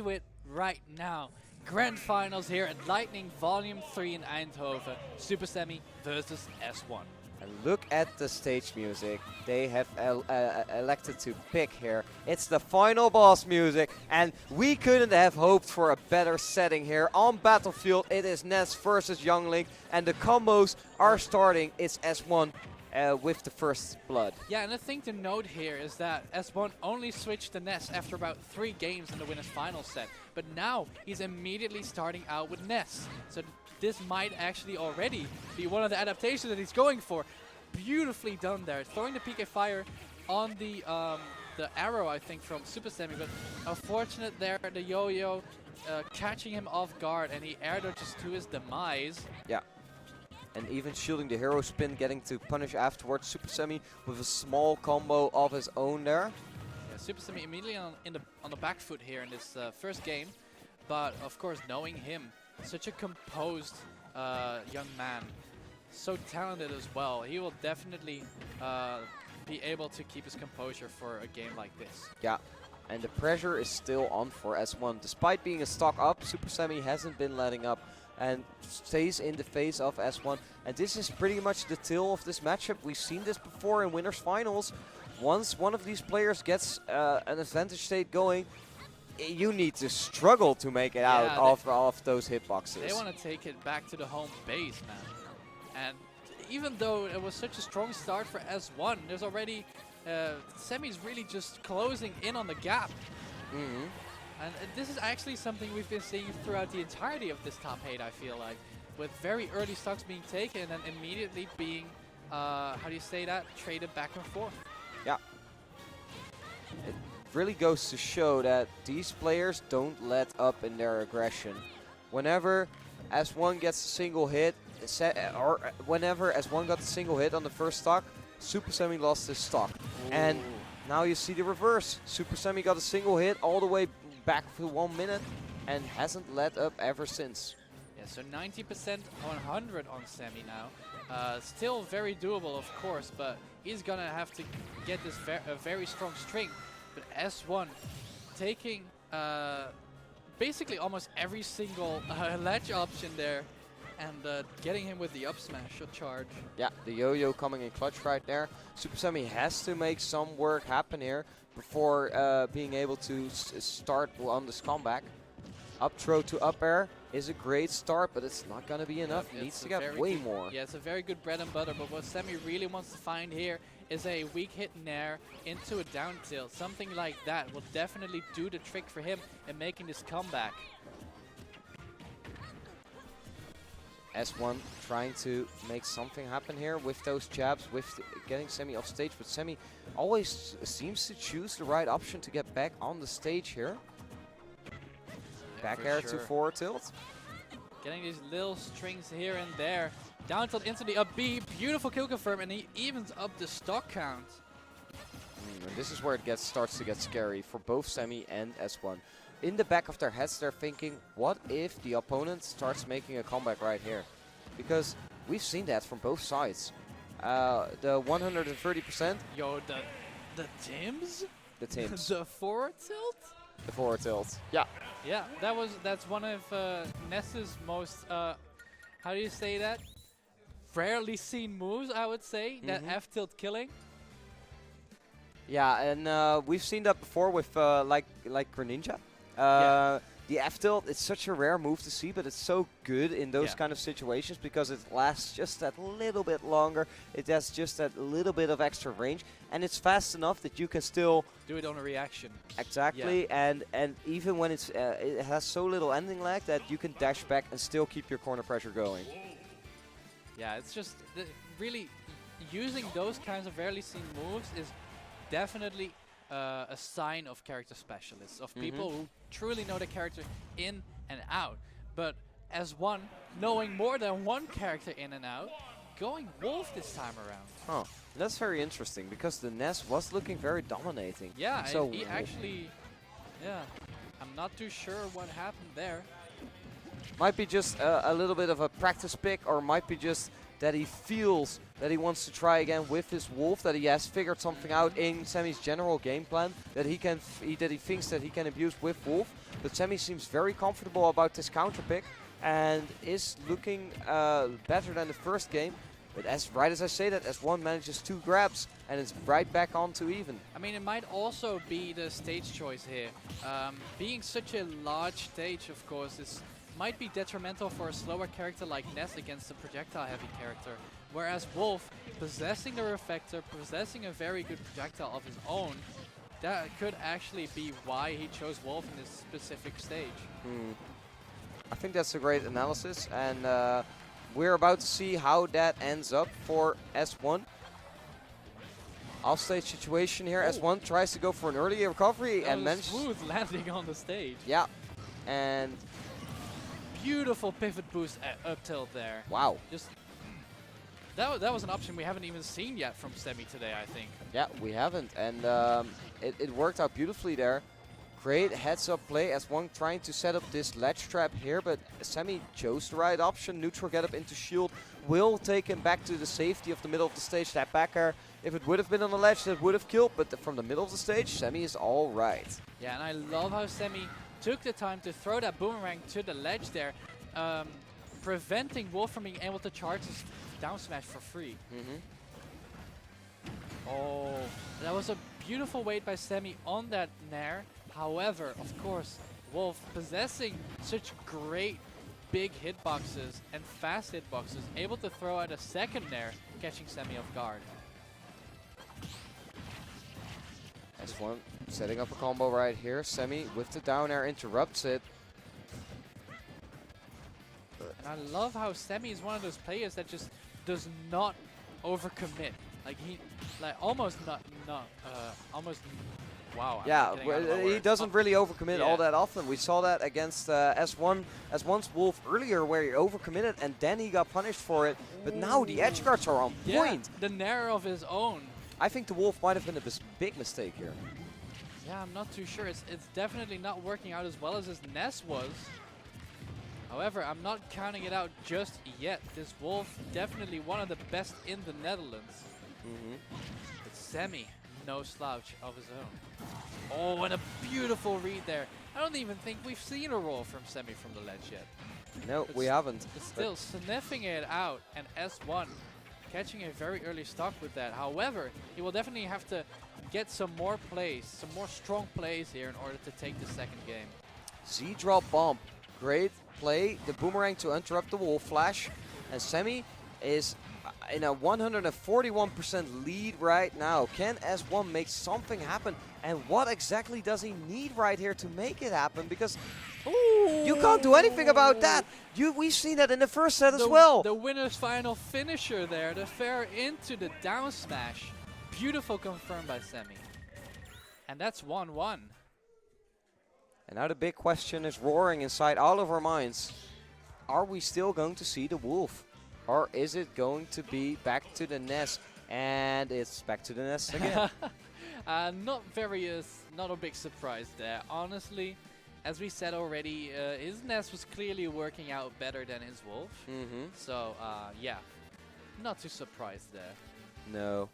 into it right now. Grand finals here at Lightning Volume 3 in Eindhoven. Supahsemmie versus S1. And look at the stage music they have elected to pick here. It's the final boss music, and we couldn't have hoped for a better setting here. On Battlefield, it is Ness versus Younglink, and the combos are starting. It's S1 with the first blood. Yeah, and the thing to note here is that S1 only switched to Ness after about 3 games in the winner's final set. But now he's immediately starting out with Ness. So this might actually already be one of the adaptations that he's going for. Beautifully done there. Throwing the PK Fire on the arrow, I think, from Supahsemmie. But unfortunate there, the yo-yo catching him off guard, and he air dodges to his demise. Yeah. And even shielding the hero spin, getting to punish afterwards. Supahsemmie with a small combo of his own there. Yeah, Supahsemmie immediately on the back foot here in this first game. But of course, knowing him, such a composed young man, so talented as well, he will definitely be able to keep his composure for a game like this. Yeah. And the pressure is still on for S1. Despite being a stock up, Supahsemmie hasn't been letting up and stays in the face of S1. And this is pretty much the tail of this matchup. We've seen this before in winners finals. Once one of these players gets an advantage state going, you need to struggle to make it out of those hitboxes. They want to take it back to the home base, man. And even though it was such a strong start for S1, there's already Semmie's really just closing in on the gap. Mm-hmm. And this is actually something we've been seeing throughout the entirety of this top 8, I feel like. With very early stocks being taken and then immediately being, how do you say that, traded back and forth. Yeah. It really goes to show that these players don't let up in their aggression. Whenever S1 gets a single hit, or whenever S1 got a single hit on the first stock, Supahsemmie lost his stock. Ooh. And now you see the reverse. Supahsemmie got a single hit all the way back for 1 minute and hasn't let up ever since. Yeah, so 90% 100 on Semmie now. Still very doable, of course, but he's gonna have to get this very strong string. But S1 taking basically almost every single ledge option there and getting him with the up smash or charge. Yeah, the yo-yo coming in clutch right there. Supahsemmie has to make some work happen here before being able to start on this comeback. Up throw to up air is a great start, but it's not going to be enough. He needs to get way more. Yeah, it's a very good bread and butter, but what Semmie really wants to find here is a weak hit nair into a down tilt. Something like that will definitely do the trick for him in making this comeback. S1 trying to make something happen here with those jabs, with getting Semmie off stage, but Semmie always seems to choose the right option to get back on the stage here. Back air to forward tilt. Getting these little strings here and there. Down tilt instantly up B, beautiful kill confirm, and he evens up the stock count. And this is where it starts to get scary for both Semmie and S1. In the back of their heads, they're thinking, what if the opponent starts making a comeback right here? Because we've seen that from both sides. The 130%. Yo, the Tims? The Tims. The forward tilt? The forward tilt. Yeah. Yeah, that's one of Ness's most, how do you say that? Rarely seen moves, I would say. That F tilt killing. Yeah, and we've seen that before with like Greninja. The F tilt, it's such a rare move to see, but it's so good in those kind of situations because it lasts just that little bit longer. It has just that little bit of extra range, and it's fast enough that you can still do it on a reaction. Exactly, and even when it's it has so little ending lag that you can dash back and still keep your corner pressure going. Yeah, it's just really using those kinds of rarely seen moves is definitely a sign of character specialists, of people who truly know the character in and out. But as one, knowing more than one character in and out, going Wolf this time around. Huh. That's very interesting because the Ness was looking very dominating. Yeah, so and he actually, I'm not too sure what happened there. Might be just a little bit of a practice pick, or might be just that he feels that he wants to try again with his Wolf, that he has figured something out in Semmie's general game plan that he thinks that he can abuse with Wolf. But Semi seems very comfortable about this counter pick and is looking better than the first game. But right as I say that, S1 manages 2 grabs and it's right back on to even. I mean, it might also be the stage choice here. Being such a large stage, of course, might be detrimental for a slower character like Ness against a projectile-heavy character. Whereas Wolf, possessing the Reflector, possessing a very good projectile of his own, that could actually be why he chose Wolf in this specific stage. I think that's a great analysis, and we're about to see how that ends up for S1. Offstage situation here. S1 tries to go for an early recovery and smooth landing on the stage. Yeah, and beautiful pivot boost up tilt there. Wow. Just that was an option we haven't even seen yet from Semi today, I think. Yeah, we haven't, and it worked out beautifully there. Great heads-up play. S1 trying to set up this ledge trap here, but Semi chose the right option. Neutral get up into shield will take him back to the safety of the middle of the stage. That back air, if it would have been on the ledge, that would have killed, but from the middle of the stage, Semi is all right. Yeah, and I love how Semi took the time to throw that boomerang to the ledge there, preventing Wolf from being able to charge his down smash for free. Oh, that was a beautiful wait by Semi on that Nair. However, of course, Wolf possessing such great big hitboxes and fast hitboxes, able to throw out a second Nair, catching Semi off guard. S1 setting up a combo right here. Semi with the down air interrupts it. And I love how Semi is one of those players that just does not overcommit. Almost. Wow. Yeah, he doesn't really overcommit all that often. We saw that against S1's Wolf earlier, where he overcommitted and then he got punished for it. But now the edge guards are on point. The Nair of his own. I think the Wolf might have been a big mistake here. Yeah, I'm not too sure. It's definitely not working out as well as his Ness was. However, I'm not counting it out just yet. This Wolf, definitely one of the best in the Netherlands. But Semi, no slouch of his own. Oh, and a beautiful read there. I don't even think we've seen a roll from Semi from the ledge yet. No, we haven't. But still sniffing it out, and S1 catching a very early stock with that. However, he will definitely have to get some more plays, some more strong plays here in order to take the second game. Z-drop bomb. Great play. The boomerang to interrupt the Wolf flash. And Semi is in a 141% lead right now. Can S1 make something happen? And what exactly does he need right here to make it happen? Because you can't do anything about that. We've seen that in the first set as well. The winner's final finisher there. The fair into the down smash. Beautiful confirmed by Semi. And that's 1-1. And now the big question is roaring inside all of our minds. Are we still going to see the Wolf? Or is it going to be back to the Ness? And it's back to the Ness again. Not a big surprise there. Honestly, as we said already, his Ness was clearly working out better than his Wolf. So, yeah, not too surprised there. No.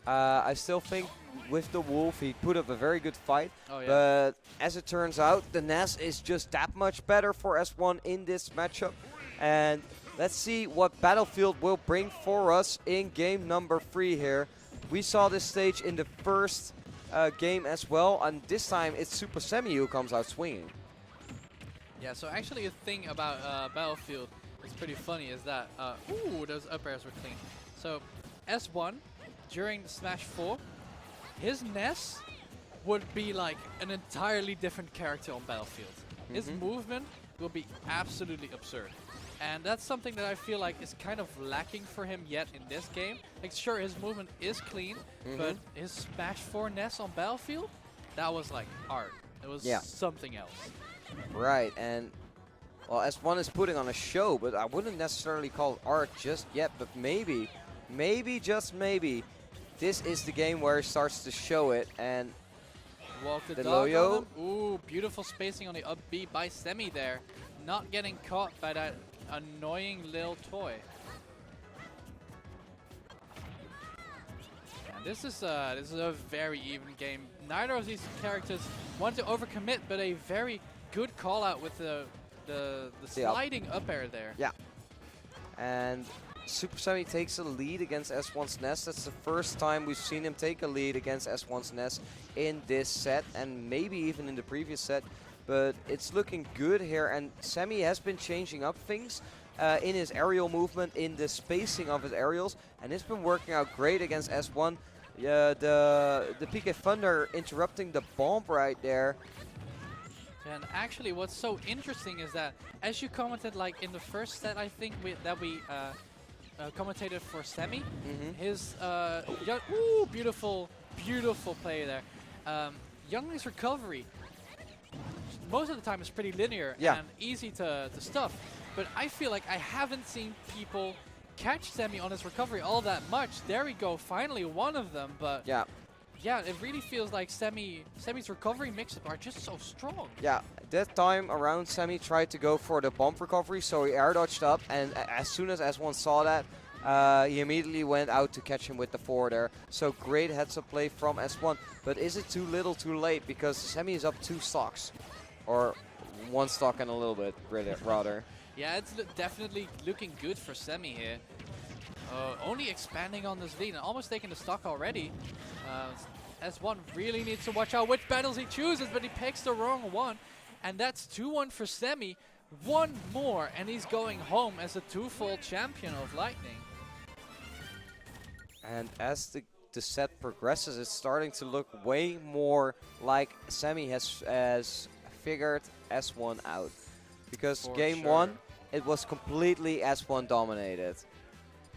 I still think with the Wolf, he put up a very good fight. Oh, yeah. But as it turns out, the Ness is just that much better for S1 in this matchup. And let's see what Battlefield will bring for us in game number 3 here. We saw this stage in the first game as well. And this time, it's Supahsemmie who comes out swinging. Yeah, so actually a thing about Battlefield that's pretty funny is that, those up airs were clean. So S1, during the Smash 4, his Ness would be like an entirely different character on Battlefield. His movement will be absolutely absurd. And that's something that I feel like is kind of lacking for him yet in this game. Like, sure, his movement is clean, but his Smash 4 Ness on Battlefield, that was like art. It was something else. Right, and well, S1 is putting on a show, but I wouldn't necessarily call it art just yet. But maybe, just maybe, this is the game where he starts to show it. And walk the dog on him. Ooh, beautiful spacing on the up B by Semi there. Not getting caught by that annoying little toy. And this is a very even game. Neither of these characters want to overcommit, but a very good call out with the sliding up air there. Yeah. And Supahsemmie takes a lead against S1's Ness. That's the first time we've seen him take a lead against S1's Ness in this set, and maybe even in the previous set. But it's looking good here, and Semmie has been changing up things in his aerial movement, in the spacing of his aerials, and it's been working out great against S1. Yeah, the PK Thunder interrupting the bomb right there. And actually, what's so interesting is that, as you commented, like in the first set, I think that we commentated for Semmie, his beautiful play there. Youngling's recovery most of the time is pretty linear and easy to stuff, but I feel like I haven't seen people catch Semmie on his recovery all that much. There we go, finally one of them, but yeah, it really feels like Semmie's recovery mix-up are just so strong. Yeah, that time around Semmie tried to go for the bump recovery, so he air dodged up, and as soon as S1 saw that, he immediately went out to catch him with the forward air. So great heads-up play from S1, but is it too little too late? Because Semmie is up 2 stocks, or 1 stock and a little bit, rather. Yeah, it's definitely looking good for Semmie here. Only expanding on this lead and almost taking the stock already. S1 really needs to watch out which battles he chooses, but he picks the wrong one. And that's 2-1 for Semmie. One more, and he's going home as a 2-fold champion of Lightning. And as the set progresses, it's starting to look way more like Semmie has figured S1 out. Because For game sure. 1, it was completely S1 dominated.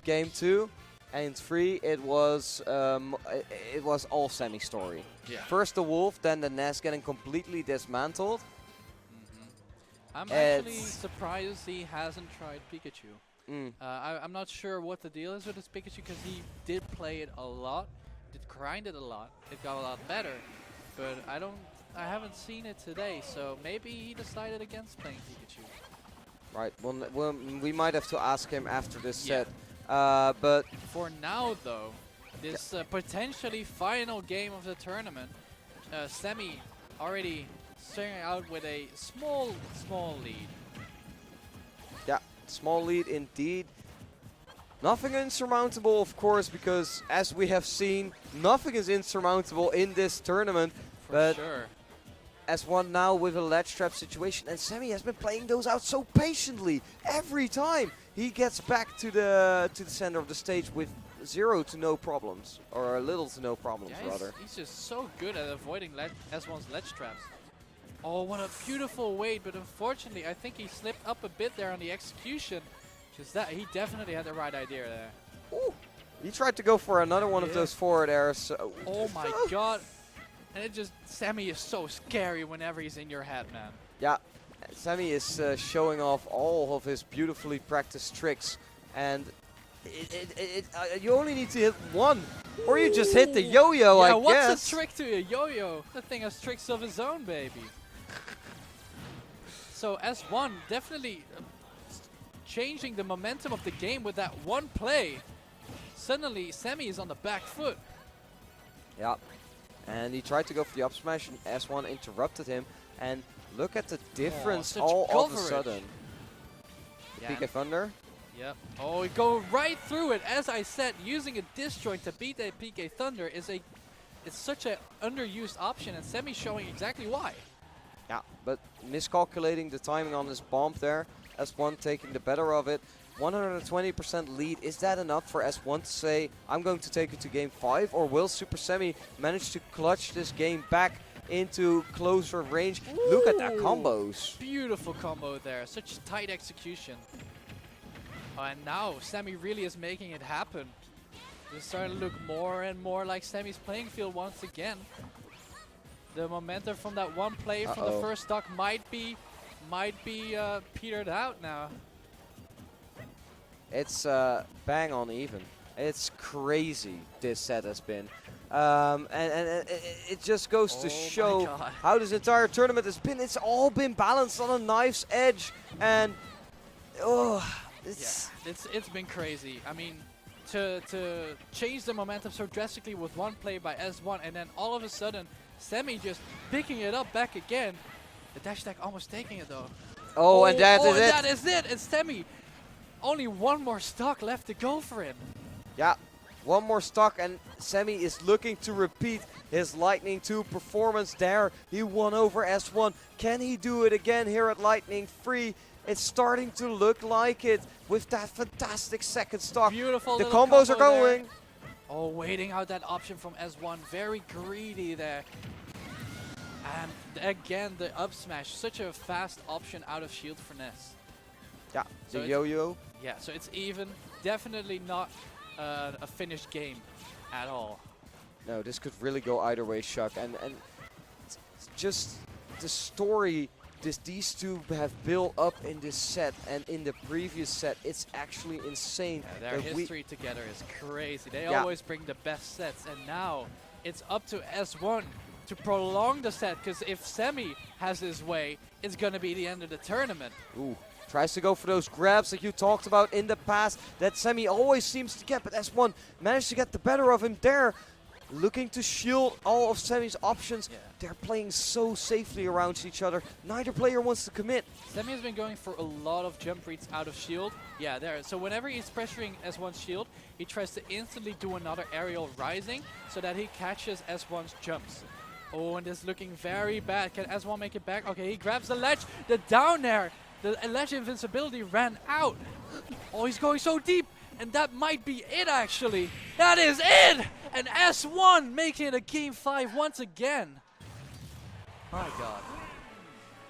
Game 2 and 3, it was all Semmie story. Yeah. First the Wolf, then the Ness getting completely dismantled. I'm actually surprised he hasn't tried Pikachu. I'm not sure what the deal is with his Pikachu, because he did play it a lot, did grind it a lot, it got a lot better, but I haven't seen it today, so maybe he decided against playing Pikachu. Right, well, we might have to ask him after this set. But for now, though, this potentially final game of the tournament, Semmie already starting out with a small lead. Yeah, small lead indeed. Nothing insurmountable, of course, because as we have seen, nothing is insurmountable in this tournament. For sure. S1 now with a ledge trap situation, and Semmie has been playing those out so patiently every time. He gets back to the center of the stage with 0 to no problems, or little to no problems, rather. He's just so good at avoiding S1's ledge traps. Oh, what a beautiful wait, but unfortunately, I think he slipped up a bit there on the execution. Just that, he definitely had the right idea there. Ooh, he tried to go for another one of those forward airs. Oh my god. And it just, Semmie is so scary whenever he's in your head, man. Yeah, Semmie is showing off all of his beautifully practiced tricks, and you only need to hit one, or you just hit the yo-yo, I guess. Yeah, what's a trick to a yo-yo? That thing has tricks of his own, baby. So S1 definitely changing the momentum of the game with that one play. Suddenly, Semmie is on the back foot. Yeah. And he tried to go for the up smash, and S1 interrupted him. And look at the difference all of a sudden. PK Thunder. Yep. Oh, we go right through it. As I said, using a disjoint to beat that PK Thunder is such an underused option, and Semmie showing exactly why. Yeah, but miscalculating the timing on this bomb there. S1 taking the better of it. 120% lead. Is that enough for S1 to say, I'm going to take it to game 5? Or will Supahsemmie manage to clutch this game back into closer range? Ooh, look at that combos. Beautiful combo there. Such tight execution. Oh, and now Semmie really is making it happen. It's starting to look more and more like Semmie's playing field once again. The momentum from that one play from the first stock might be petered out now. It's bang on even. It's crazy this set has been. And it just goes to show how this entire tournament has been. It's all been balanced on a knife's edge. And it's been crazy. I mean, to change the momentum so drastically with one play by S1, and then all of a sudden Semmie just picking it up back again. The dash attack almost taking it though. Oh, and that is and it. that is it. It's Semi. Only one more stock left to go for him. Yeah, one more stock and Semi is looking to repeat his Lightning 2 performance there. He won over S1. Can he do it again here at Lightning 3? It's starting to look like it with that fantastic second stock. Beautiful. The little combos are combo there. going. Oh, waiting out that option from S1. Very greedy there. And again, the up smash. Such a fast option out of shield for Ness. Yeah, So the it's- yo-yo. Yeah, so it's even. Definitely not a finished game at all. No, this could really go either way, Chuck. And it's just the story these two have built up in this set and in the previous set, it's actually insane. Yeah, their that we- history together is crazy. They Yeah. always bring the best sets, and now it's up to S1 to prolong the set, because if Semi has his way, it's going to be the end of the tournament. Ooh, tries to go for those grabs that you talked about in the past that Semi always seems to get, but S1 managed to get the better of him there. Looking to shield all of Semi's options. Yeah. They're playing so safely around each other. Neither player wants to commit. Semi has been going for a lot of jump reads out of shield. Yeah, there. So whenever he's pressuring S1's shield, he tries to instantly do another aerial rising so that he catches S1's jumps. Oh, and this is looking very bad. Can S1 make it back? Okay, he grabs the ledge. The down air. The ledge invincibility ran out. Oh, he's going so deep. And that might be it, actually. That is it! And S1 making it a game 5 once again. My god.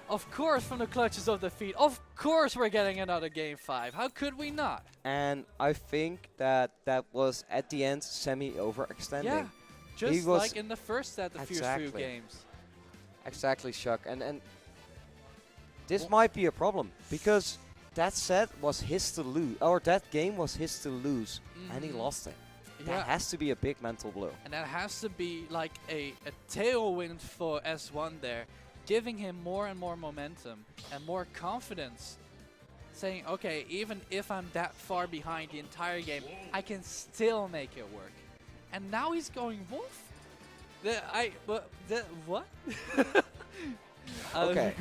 Of course, from the clutches of defeat. Of course we're getting another game 5. How could we not? And I think that was at the end Semi overextending. Yeah. He Just was like in the first set, the first few Exactly. games. Exactly, Chuck. And this might be a problem because that set was his to lose, or that game was his to lose, and he Mhm. lost it. Yeah. That has to be a big mental blow. And that has to be like a tailwind for S1 there, giving him more and more momentum and more confidence. Saying, okay, even if I'm that far behind the entire game, I can still make it work. And now he's going Wolf? What? Okay.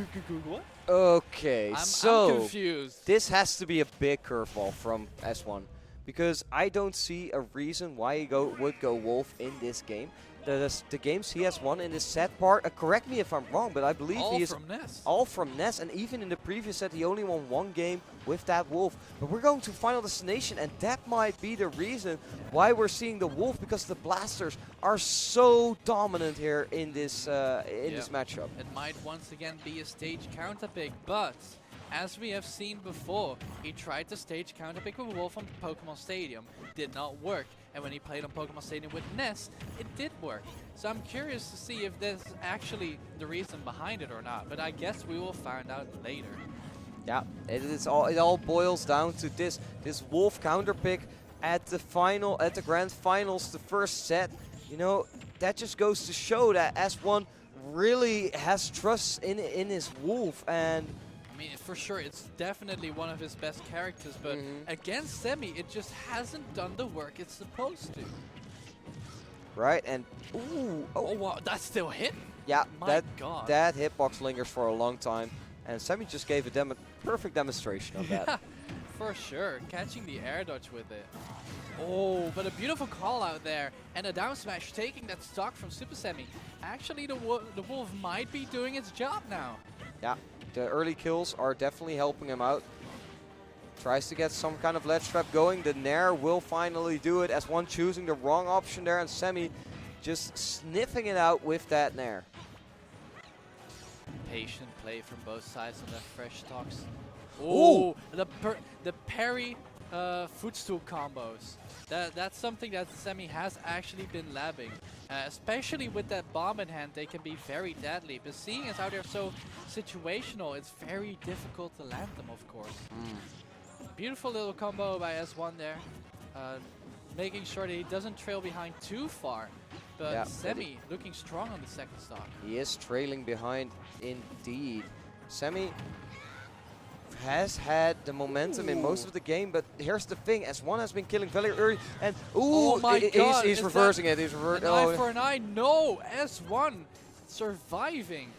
What? Okay, I'm so confused. this has to be a big curveball from S1 because I don't see a reason why he would go Wolf in this game. The games he has won in this set part, correct me if I'm wrong, but I believe All he is from Ness. all from Ness, and even in the previous set he only won one game with that Wolf. But we're going to Final Destination, and that might be the reason why we're seeing the Wolf, because the blasters are so dominant here in this this matchup. It might once again be a stage counter pick, but as we have seen before, he tried to stage counter pick with Wolf on Pokemon Stadium. Did not work. And when he played on Pokemon Stadium with Ness, it did work. So I'm curious to see if there's actually the reason behind it or not. But I guess we will find out later. Yeah, it all boils down to this Wolf counter pick at the grand finals, the first set. You know, that just goes to show that S1 really has trust in his Wolf, and I mean, for sure, it's definitely one of his best characters, but against Semi, it just hasn't done the work it's supposed to. right, and ooh, Oh, wow, that still hit? yeah, My god. that hitbox lingers for a long time, and Semi just gave a perfect demonstration of that. For sure, catching the air dodge with it. Oh, but a beautiful call out there, and a down smash taking that stock from Supahsemmie. Actually, the Wolf might be doing its job now. Yeah, the early kills are definitely helping him out. Tries to get some kind of ledge trap going. The Nair will finally do it. S1 choosing the wrong option there, and Semi just sniffing it out with that Nair. Patient play from both sides on their fresh stocks. Ooh. Oh, the parry footstool combos. That's something that Semi has actually been labbing. Especially with that bomb in hand, they can be very deadly. But seeing as how they're so situational, it's very difficult to land them, of course. Beautiful little combo by S1 there. Making sure that he doesn't trail behind too far. But Yeah. Semi looking strong on the second stock. He is trailing behind indeed. Semi has had the momentum in most of the game, but here's the thing: S1 has been killing very early, and ooh, Oh my god, he's is reversing that it. He's reversing. An eye for an eye? No! S1 surviving.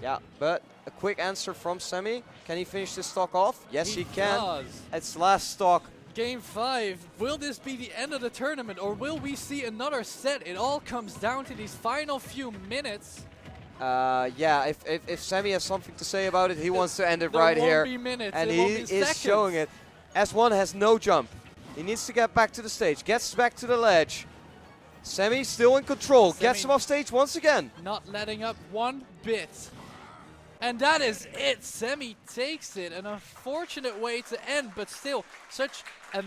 Yeah, but a quick answer from Semi. Can he finish this stock off? Yes, he can. Does. It's last stock. Game 5. Will this be the end of the tournament, or will we see another set? It all comes down to these final few minutes. Yeah, if Semi has something to say about it, he wants to end it There right won't here. be minutes, And it he won't be is seconds. showing it. S1 has no jump. He needs to get back to the stage. Gets back to the ledge. Semi still in control. Gets him off stage once again. Not letting up one bit. And that is it. Semi takes it. An unfortunate way to end, but still such a